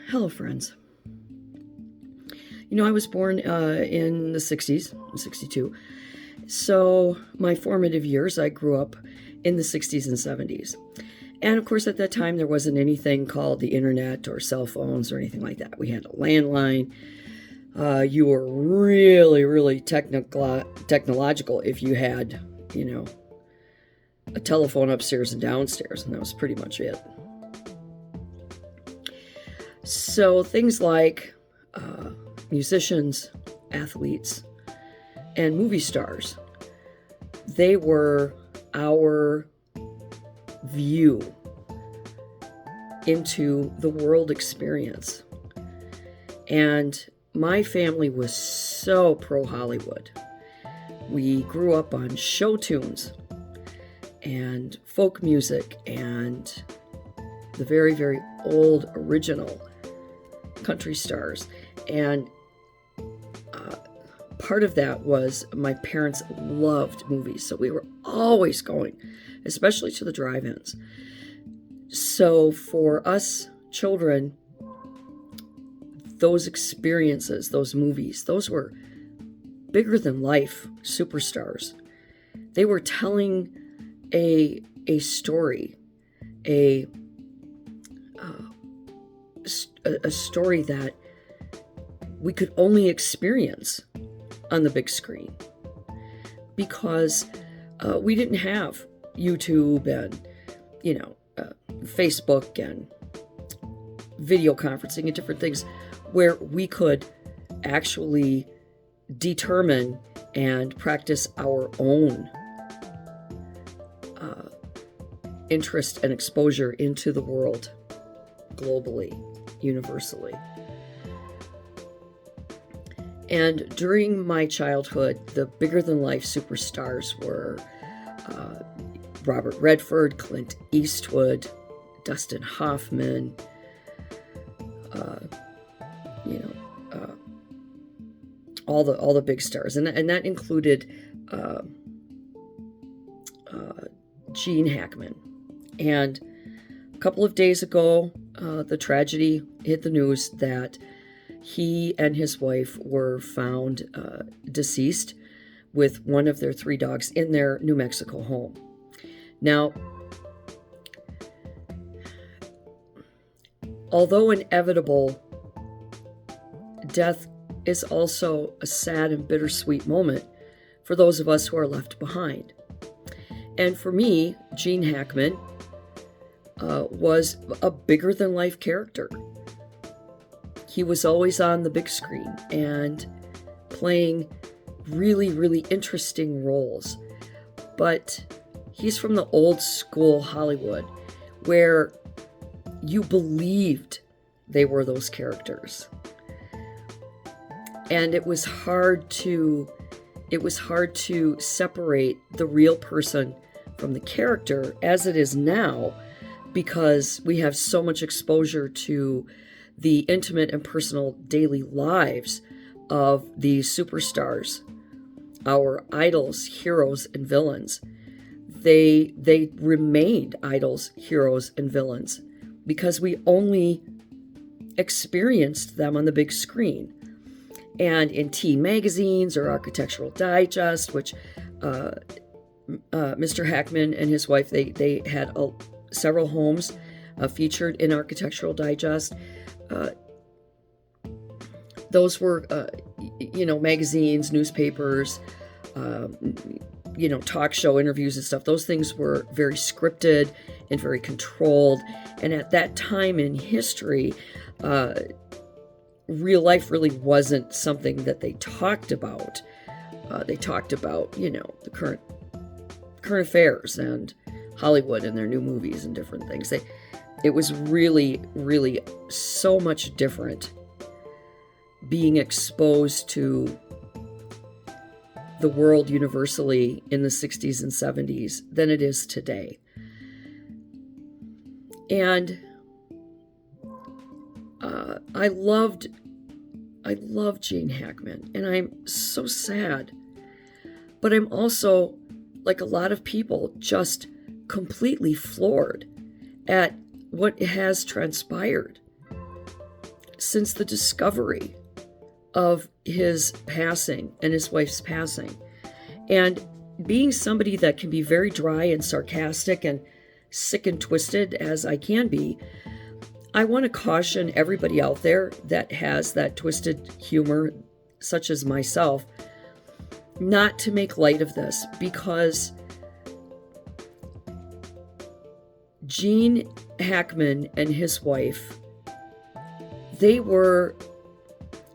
Hello, friends. I was born in the 60s, 62. So my formative years, I grew up in the 60s and 70s. And of course, at that time, there wasn't anything called the internet or cell phones or anything like that. We had a landline. You were really, really technological if you had, a telephone upstairs and downstairs, and that was pretty much it. So things like musicians, athletes, and movie stars, they were our view into the world experience. And my family was so pro Hollywood. We grew up on show tunes and folk music and the very, very old original country stars. And part of that was my parents loved movies, so we were always going, especially to the drive-ins. So for us children, those experiences, those movies, those were bigger than life superstars. They were telling a story, a story that we could only experience on the big screen because we didn't have YouTube and Facebook and video conferencing and different things where we could actually determine and practice our own interest and exposure into the world globally, universally. And during my childhood, the bigger-than-life superstars were Robert Redford, Clint Eastwood, Dustin Hoffman, all the big stars, and that included Gene Hackman. And a couple of days ago, the tragedy hit the news that he and his wife were found deceased with one of their 3 dogs in their New Mexico home. Now, although inevitable, death is also a sad and bittersweet moment for those of us who are left behind. And for me, Gene Hackman was a bigger-than-life character. He was always on the big screen and playing really, really interesting roles. But he's from the old school Hollywood where you believed they were those characters. And it was hard to separate the real person from the character as it is now, because we have so much exposure to the intimate and personal daily lives of these superstars, our idols, heroes, and villains. They remained idols, heroes, and villains because we only experienced them on the big screen. And in teen magazines or Architectural Digest, which Mr. Hackman and his wife, they had several homes featured in Architectural Digest. Those were, magazines, newspapers, talk show interviews and stuff. Those things were very scripted and very controlled. And at that time in history, real life really wasn't something that they talked about. They talked about, the current affairs and Hollywood and their new movies and different things. It was really, really so much different being exposed to the world universally in the 60s and 70s than it is today. And I loved Gene Hackman, and I'm so sad. But I'm also, like a lot of people, just completely floored at what has transpired. since the discovery of his passing and his wife's passing. And being somebody that can be very dry and sarcastic and sick and twisted as I can be, I want to caution everybody out there that has that twisted humor, such as myself, not to make light of this, because Gene Hackman and his wife, they were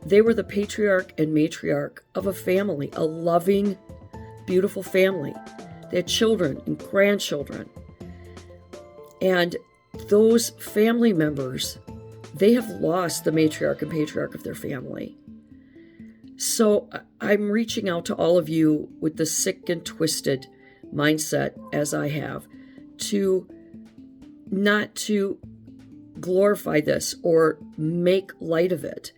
the patriarch and matriarch of a family, a loving, beautiful family. They had children and grandchildren. And those family members, they have lost the matriarch and patriarch of their family. So I'm reaching out to all of you with the sick and twisted mindset, as I have, to not to glorify this or make light of it,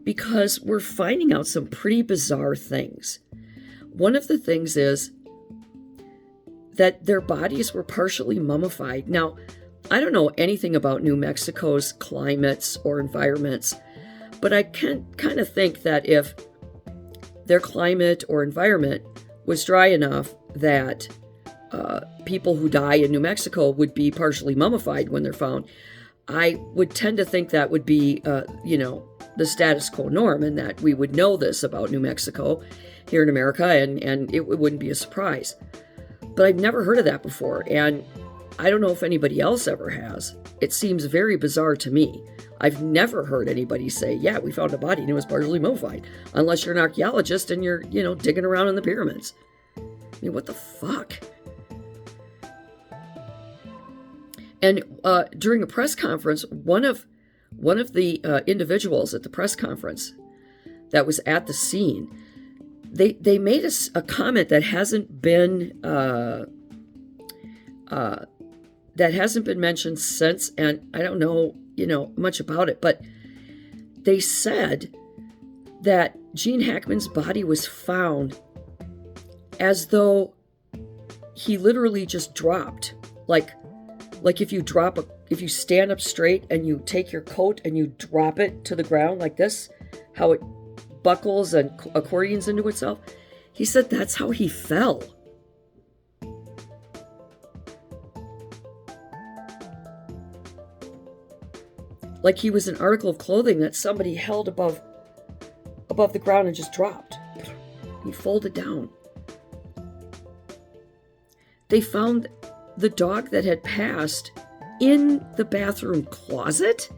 because we're finding out some pretty bizarre things. One of the things is that their bodies were partially mummified. Now, I don't know anything about New Mexico's climates or environments, but I can kind of think that if their climate or environment was dry enough that people who die in New Mexico would be partially mummified when they're found, I would tend to think that would be, the status quo norm, and that we would know this about New Mexico here in America, and it wouldn't be a surprise. But I've never heard of that before, and I don't know if anybody else ever has. It seems very bizarre to me. I've never heard anybody say, yeah, we found a body and it was partially mummified, unless you're an archaeologist and you're, digging around in the pyramids. I mean, what the fuck? And during a press conference, one of the individuals at the press conference that was at the scene, they made a comment that hasn't been mentioned since, and I don't know, much about it, but they said that Gene Hackman's body was found as though he literally just dropped, like if you stand up straight and you take your coat and you drop it to the ground like this, how it buckles and accordions into itself. He said that's how he fell. Like he was an article of clothing that somebody held above the ground and just dropped. He folded down. They found the dog that had passed in the bathroom closet.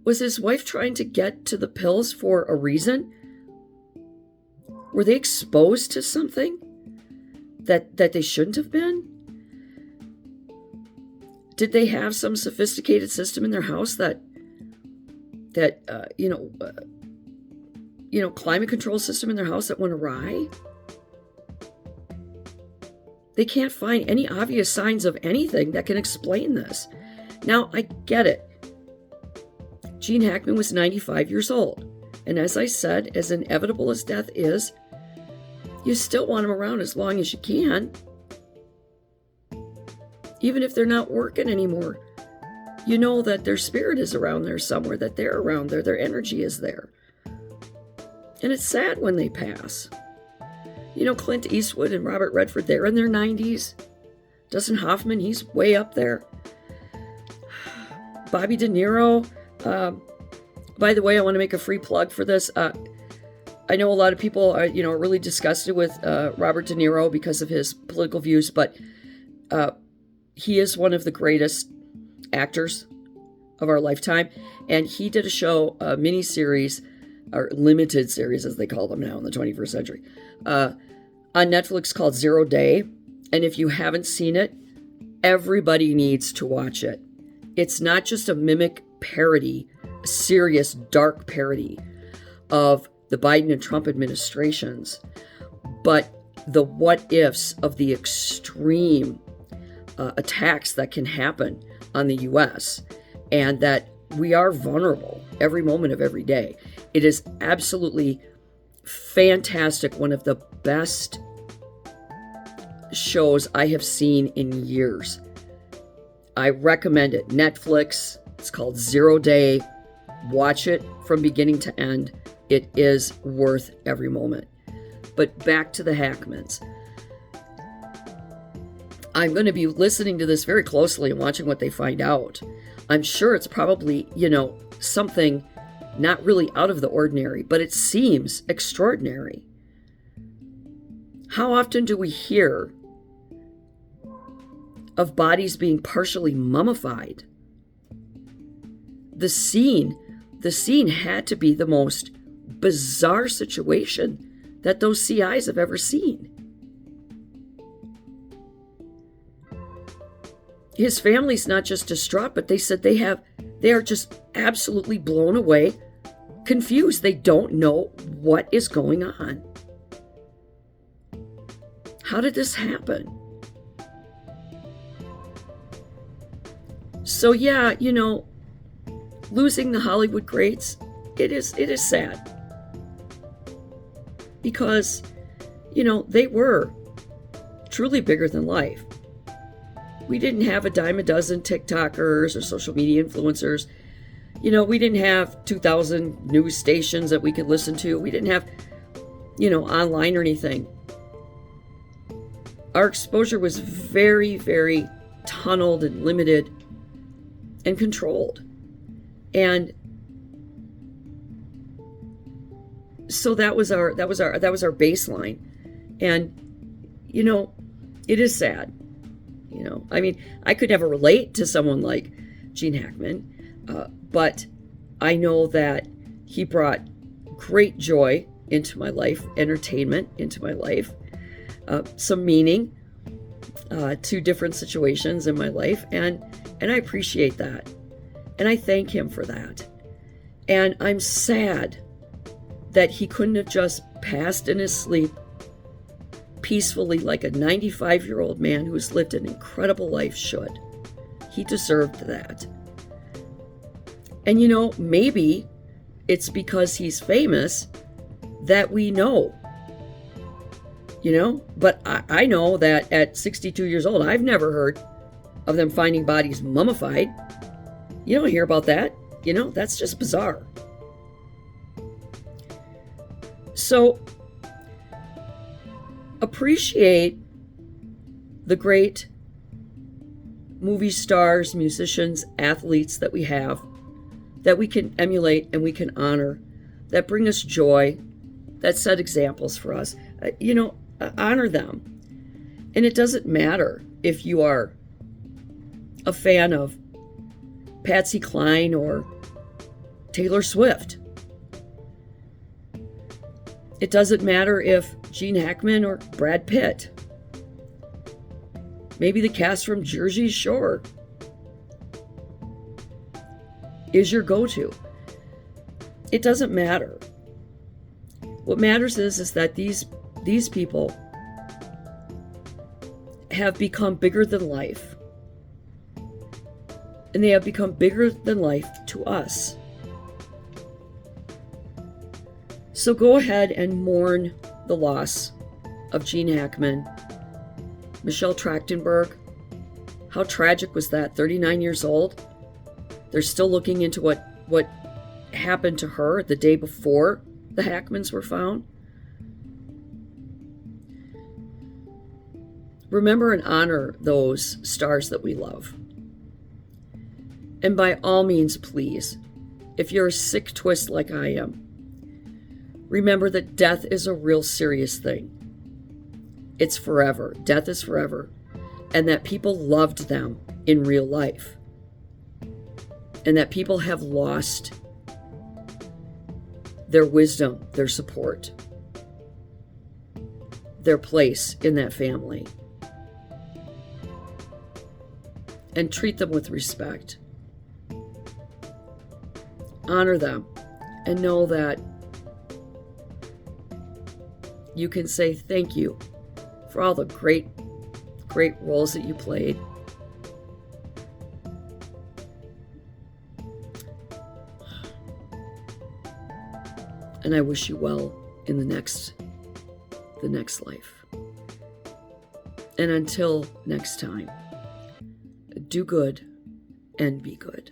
Was his wife trying to get to the pills for a reason? Were they exposed to something that they shouldn't have been? Did they have some sophisticated system in their house that climate control system in their house that went awry? They can't find any obvious signs of anything that can explain this. Now, I get it. Gene Hackman was 95 years old. And as I said, as inevitable as death is, you still want them around as long as you can. Even if they're not working anymore, you know that their spirit is around there somewhere, that they're around there, their energy is there. And it's sad when they pass. Clint Eastwood and Robert Redford, they're in their 90s. Dustin Hoffman, he's way up there. Bobby De Niro. By the way, I want to make a free plug for this. I know a lot of people are, really disgusted with Robert De Niro because of his political views, but he is one of the greatest actors of our lifetime. And he did a show, a mini-series, or limited series as they call them now in the 21st century, on Netflix called Zero Day. And if you haven't seen it, everybody needs to watch it. It's not just a mimic parody, a serious, dark parody of the Biden and Trump administrations, but the what ifs of the extreme attacks that can happen on the U.S. and that we are vulnerable every moment of every day. It is absolutely fantastic. One of the best shows I have seen in years. I recommend it. Netflix. It's called 0 Day. Watch it from beginning to end. It is worth every moment. But back to the Hackmans. I'm going to be listening to this very closely and watching what they find out. I'm sure it's probably, something not really out of the ordinary, but it seems extraordinary. How often do we hear of bodies being partially mummified? The scene had to be the most bizarre situation that those CIs have ever seen. His family's not just distraught, but they said they are just absolutely blown away, confused. They don't know what is going on. How did this happen? So yeah, losing the Hollywood greats, it is sad. Because, they were truly bigger than life. We didn't have a dime a dozen TikTokers or social media influencers. We didn't have 2,000 news stations that we could listen to. We didn't have, online or anything. Our exposure was very, very tunneled and limited and controlled. And so that was our baseline. And it is sad. I could never relate to someone like Gene Hackman, but I know that he brought great joy into my life, entertainment into my life, some meaning to different situations in my life, and I appreciate that, and I thank him for that. And I'm sad that he couldn't have just passed in his sleep peacefully like a 95-year-old man who's lived an incredible life should. He deserved that. And maybe it's because he's famous that we know. But I know that at 62 years old, I've never heard of them finding bodies mummified. You don't hear about that. That's just bizarre. So appreciate the great movie stars, musicians, athletes that we have, that we can emulate and we can honor, that bring us joy, that set examples for us. Honor them. And it doesn't matter if you are a fan of Patsy Cline or Taylor Swift. It doesn't matter if Gene Hackman or Brad Pitt. Maybe the cast from Jersey Shore is your go-to. It doesn't matter. What matters is that these people have become bigger than life. And they have become bigger than life to us. So go ahead and mourn the loss of Gene Hackman, Michelle Trachtenberg. How tragic was that? 39 years old. They're still looking into what happened to her the day before the Hackmans were found. Remember and honor those stars that we love. And by all means, please, if you're a sick twist like I am, remember that death is a real serious thing. It's forever. Death is forever. And that people loved them in real life. And that people have lost their wisdom, their support, their place in that family. And treat them with respect. Honor them. And know that you can say thank you for all the great roles that you played. And I wish you well in the next life. And until next time, do good and be good.